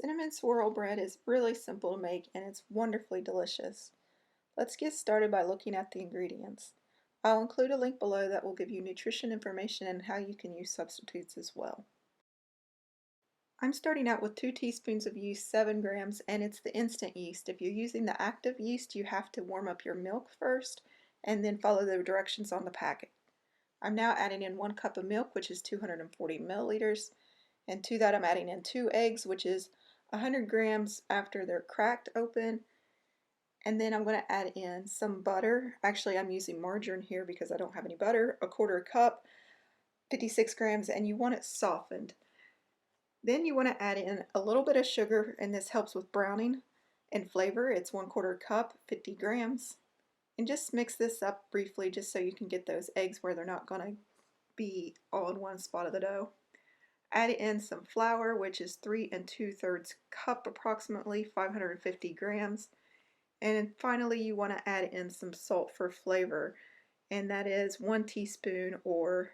Cinnamon swirl bread is really simple to make and it's wonderfully delicious. Let's get started by looking at the ingredients. I'll include a link below that will give you nutrition information and how you can use substitutes as well. I'm starting out with 2 teaspoons of yeast, 7 grams, and it's the instant yeast. If you're using the active yeast, you have to warm up your milk first and then follow the directions on the packet. I'm now adding in 1 cup of milk, which is 240 milliliters, and to that I'm adding in 2 eggs, which is 100 grams after they're cracked open. And then I'm going to add in some butter. Actually, I'm using margarine here because I don't have any butter. 1/4 cup, 56 grams, and you want it softened. Then you want to add in a little bit of sugar, and this helps with browning and flavor. It's 1/4 cup, 50 grams. And just mix this up briefly just so you can get those eggs where they're not going to be all in one spot of the dough. Add in some flour, which is 3 2/3 cup approximately, 550 grams. And finally you want to add in some salt for flavor, and that is 1 teaspoon or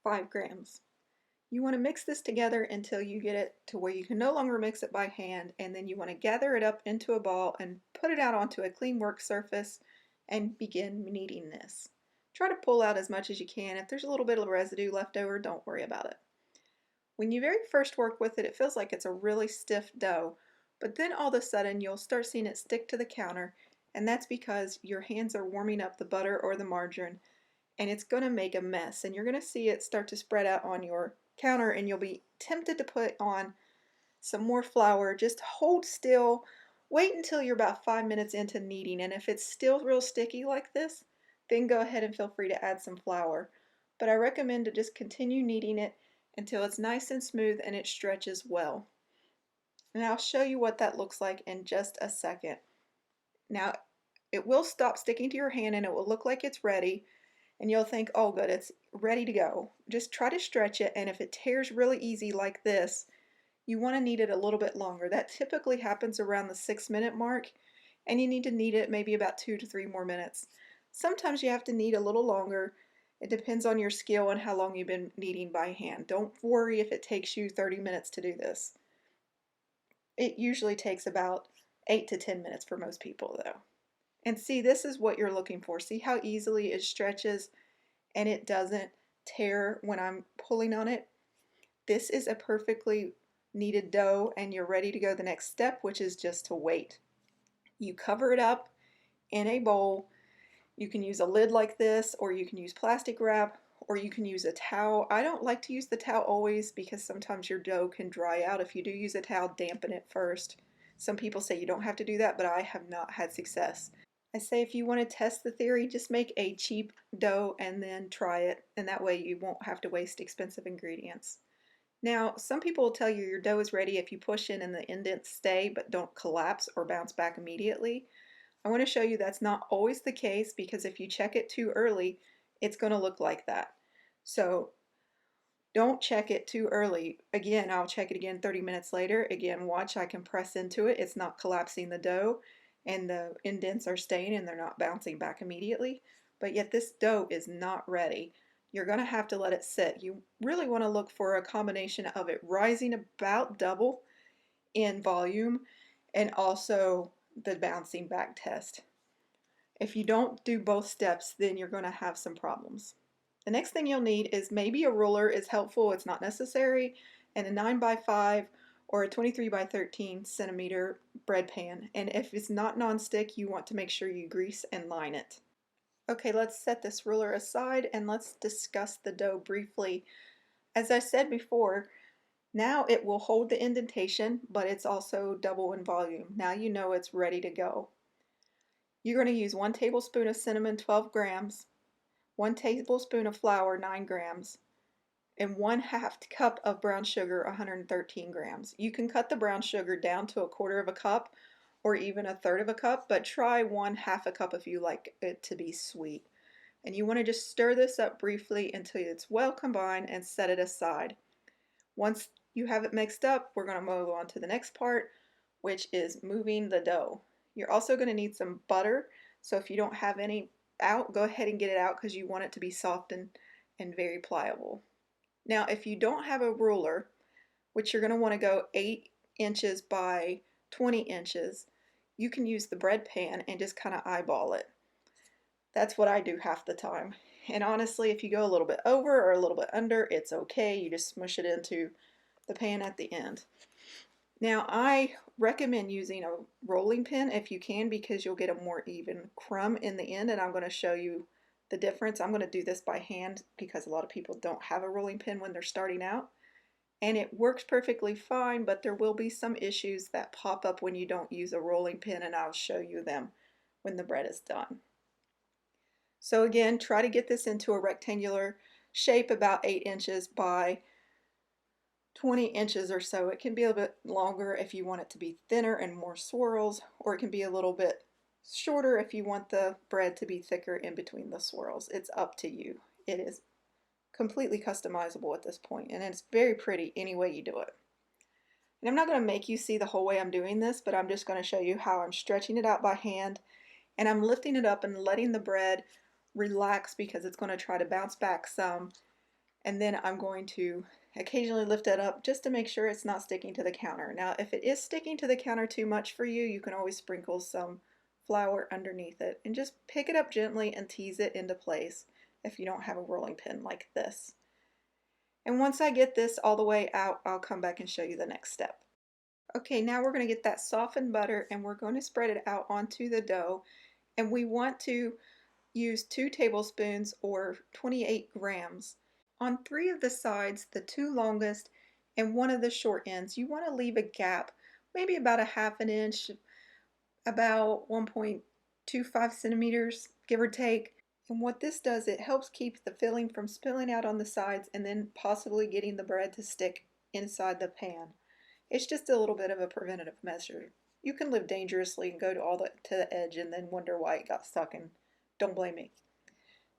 5 grams. You want to mix this together until you get it to where you can no longer mix it by hand, and then you want to gather it up into a ball and put it out onto a clean work surface and begin kneading this. Try to pull out as much as you can. If there's a little bit of residue left over, don't worry about it. When you very first work with it, it feels like it's a really stiff dough, but then all of a sudden you'll start seeing it stick to the counter, and that's because your hands are warming up the butter or the margarine, and it's going to make a mess, and you're going to see it start to spread out on your counter, and you'll be tempted to put on some more flour. Just hold still, wait until you're about 5 minutes into kneading, and if it's still real sticky like this, then go ahead and feel free to add some flour. But I recommend to just continue kneading it until it's nice and smooth and it stretches well. And I'll show you what that looks like in just a second. Now, it will stop sticking to your hand and it will look like it's ready, and you'll think, oh good, it's ready to go. Just try to stretch it, and if it tears really easy like this, you want to knead it a little bit longer. That typically happens around the 6-minute mark, and you need to knead it maybe about 2 to 3 more minutes. Sometimes you have to knead a little longer. It depends on your skill and how long you've been kneading by hand. Don't worry if it takes you 30 minutes to do this. It usually takes about 8 to 10 minutes for most people though. And see, this is what you're looking for. See how easily it stretches and it doesn't tear when I'm pulling on it? This is a perfectly kneaded dough, and you're ready to go the next step, which is just to wait. You cover it up in a bowl. You can use a lid like this, or you can use plastic wrap, or you can use a towel. I don't like to use the towel always because sometimes your dough can dry out. If you do use a towel, dampen it first. Some people say you don't have to do that, but I have not had success. I say if you want to test the theory, just make a cheap dough and then try it, and that way you won't have to waste expensive ingredients. Now, some people will tell you your dough is ready if you push in and the indents stay but don't collapse or bounce back immediately. I want to show you that's not always the case, because if you check it too early, it's going to look like that. So don't check it too early. Again, I'll check it again 30 minutes later. Again, watch, I can press into it. It's not collapsing the dough, and the indents are staying and they're not bouncing back immediately. But yet this dough is not ready. You're going to have to let it sit. You really want to look for a combination of it rising about double in volume and also the bouncing back test. If you don't do both steps, then you're going to have some problems. The next thing you'll need is maybe a ruler is helpful, it's not necessary, and a 9x5 or a 23x13 centimeter bread pan. And if it's not nonstick, you want to make sure you grease and line it. Okay, let's set this ruler aside and let's discuss the dough briefly. As I said before, now it will hold the indentation, but it's also double in volume. Now you know it's ready to go. You're going to use 1 tablespoon of cinnamon, 12 grams, 1 tablespoon of flour, 9 grams, and 1/2 cup of brown sugar, 113 grams. You can cut the brown sugar down to 1/4 cup or even 1/3 cup, but try 1/2 cup if you like it to be sweet. And you want to just stir this up briefly until it's well combined and set it aside. Once you have it mixed up, we're going to move on to the next part, which is moving the dough. You're also going to need some butter, so if you don't have any out, go ahead and get it out because you want it to be soft and very pliable. Now, if you don't have a ruler, which you're going to want to go 8 inches by 20 inches, you can use the bread pan and just kind of eyeball it. That's what I do half the time. And honestly, if you go a little bit over or a little bit under, it's okay. You just smush it into the pan at the end. Now, I recommend using a rolling pin if you can, because you'll get a more even crumb in the end, and I'm going to show you the difference. I'm going to do this by hand because a lot of people don't have a rolling pin when they're starting out. And it works perfectly fine, but there will be some issues that pop up when you don't use a rolling pin, and I'll show you them when the bread is done. So again, try to get this into a rectangular shape about 8 inches by 20 inches or so. It can be a little bit longer if you want it to be thinner and more swirls, or it can be a little bit shorter if you want the bread to be thicker in between the swirls. It's up to you. It is completely customizable at this point, and it's very pretty any way you do it. And I'm not going to make you see the whole way I'm doing this, but I'm just going to show you how I'm stretching it out by hand, and I'm lifting it up and letting the bread relax because it's going to try to bounce back some, and then I'm going to occasionally lift it up just to make sure it's not sticking to the counter. Now, if it is sticking to the counter too much for you, you can always sprinkle some flour underneath it and just pick it up gently and tease it into place if you don't have a rolling pin like this. And once I get this all the way out, I'll come back and show you the next step. Okay, now we're going to get that softened butter and we're going to spread it out onto the dough, and we want to use 2 tablespoons or 28 grams. On 3 of the sides, the 2 longest and 1 of the short ends, you want to leave a gap, maybe about a ½ inch, about 1.25 centimeters, give or take. And what this does, it helps keep the filling from spilling out on the sides and then possibly getting the bread to stick inside the pan. It's just a little bit of a preventative measure. You can live dangerously and go to the edge and then wonder why it got stuck, and don't blame me.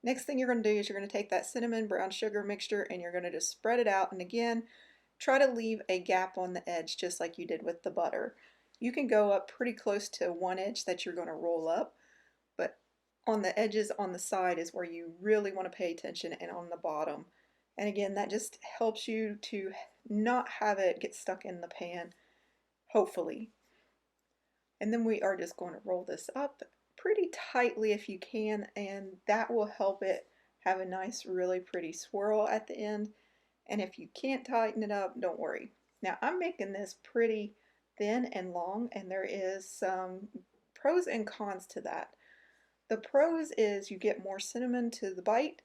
Next thing you're going to do is you're going to take that cinnamon brown sugar mixture and you're going to just spread it out, and again, try to leave a gap on the edge just like you did with the butter. You can go up pretty close to one edge that you're going to roll up, but on the edges on the side is where you really want to pay attention, and on the bottom. And again, that just helps you to not have it get stuck in the pan, hopefully. And then we are just going to roll this up pretty tightly if you can, and that will help it have a nice, really pretty swirl at the end. And if you can't tighten it up, don't worry. Now I'm making this pretty thin and long, and there is some pros and cons to that. The pros is you get more cinnamon to the bite.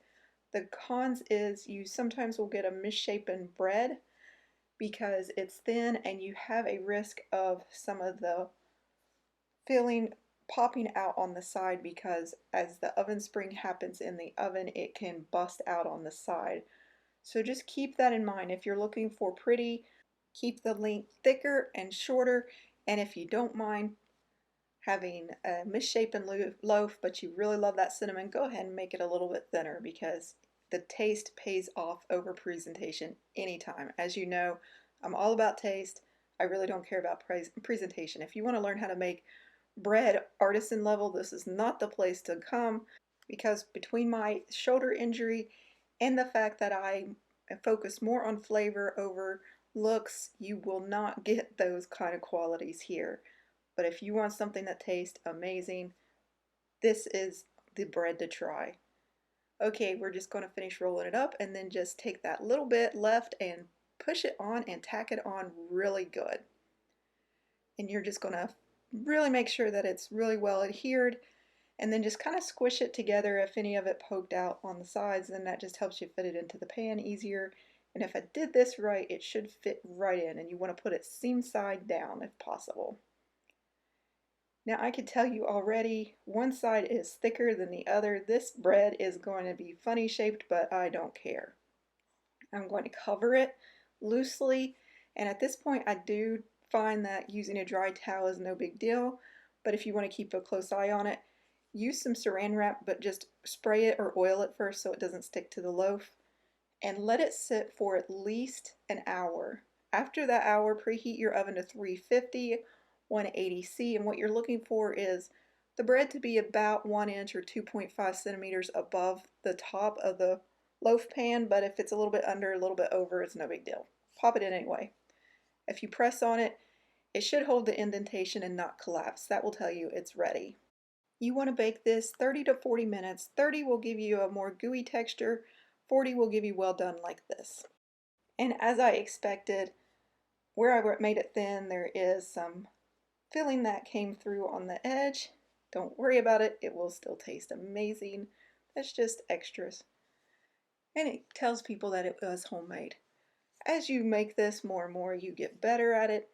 The cons is you sometimes will get a misshapen bread because it's thin, and you have a risk of some of the filling popping out on the side, because as the oven spring happens in the oven, it can bust out on the side. So just keep that in mind. If you're looking for pretty, keep the length thicker and shorter, and if you don't mind having a misshapen loaf but you really love that cinnamon, go ahead and make it a little bit thinner, because the taste pays off over presentation anytime. As you know, I'm all about taste. I really don't care about presentation. If you want to learn how to make bread artisan level, this is not the place to come, because between my shoulder injury and the fact that I focus more on flavor over looks, you will not get those kind of qualities here. But if you want something that tastes amazing, this is the bread to try. Okay, we're just going to finish rolling it up, and then just take that little bit left and push it on and tack it on really good. And you're just going to really make sure that it's really well adhered, and then just kind of squish it together. If any of it poked out on the sides, then that just helps you fit it into the pan easier. And if I did this right, it should fit right in, and you want to put it seam side down if possible. Now I can tell you already, one side is thicker than the other. This bread is going to be funny shaped, but I don't care. I'm going to cover it loosely, and at this point I do find that using a dry towel is no big deal, but if you want to keep a close eye on it, use some saran wrap, but just spray it or oil it first so it doesn't stick to the loaf, and let it sit for at least an hour. After that hour, preheat your oven to 350, 180°, and what you're looking for is the bread to be about 1 inch or 2.5 centimeters above the top of the loaf pan, but if it's a little bit under, a little bit over, it's no big deal. Pop it in anyway. If you press on it It should hold the indentation and not collapse. That will tell you it's ready. You want to bake this 30 to 40 minutes. 30 will give you a more gooey texture, 40 will give you well done like this. And as I expected, where I made it thin, there is some filling that came through on the edge. Don't worry about it, it will still taste amazing. That's just extras. And it tells people that it was homemade. As you make this more and more, you get better at it.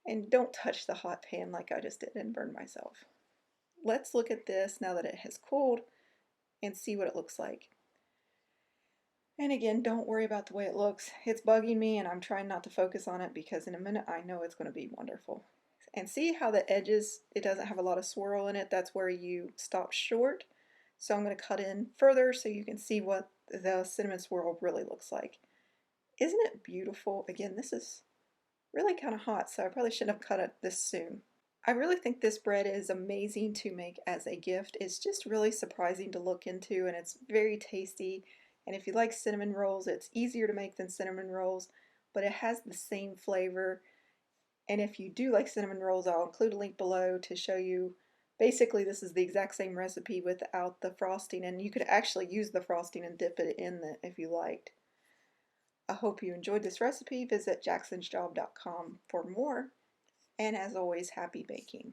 And don't touch the hot pan like I just did and burn myself. Let's look at this now that it has cooled and see what it looks like. And again, don't worry about the way it looks. It's bugging me and I'm trying not to focus on it because in a minute I know it's going to be wonderful. And see how the edges, it doesn't have a lot of swirl in it. That's where you stop short. So I'm going to cut in further so you can see what the cinnamon swirl really looks like. Isn't it beautiful? Again, this is really kind of hot, so I probably shouldn't have cut it this soon. I really think this bread is amazing to make as a gift. It's just really surprising to look into and it's very tasty. And if you like cinnamon rolls, it's easier to make than cinnamon rolls, but it has the same flavor. And if you do like cinnamon rolls, I'll include a link below to show you. Basically, this is the exact same recipe without the frosting, and you could actually use the frosting and dip it in it if you liked. I hope you enjoyed this recipe. Visit jacksonsjob.com for more. And as always, happy baking.